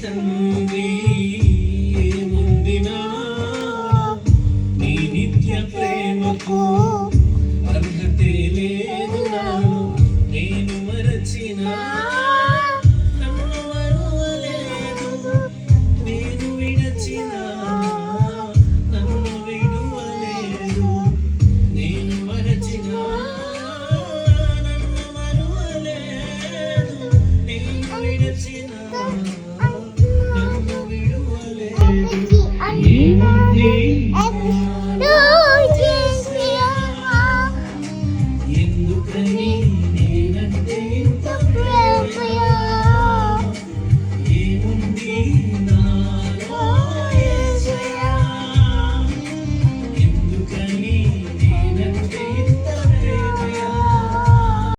తండ్రి ఏముందినా నీ నిత్య ప్రేమకు అర్హతే లేదు నాను నేను మరచినా నన్ను మరువలేదు నేను విడచినా నన్ను విడువలేదు నేను మరచినా నన్ను మరువలేదు నేను విడచినా నన్ను విడువలేదు ఏముంది ఎందుకని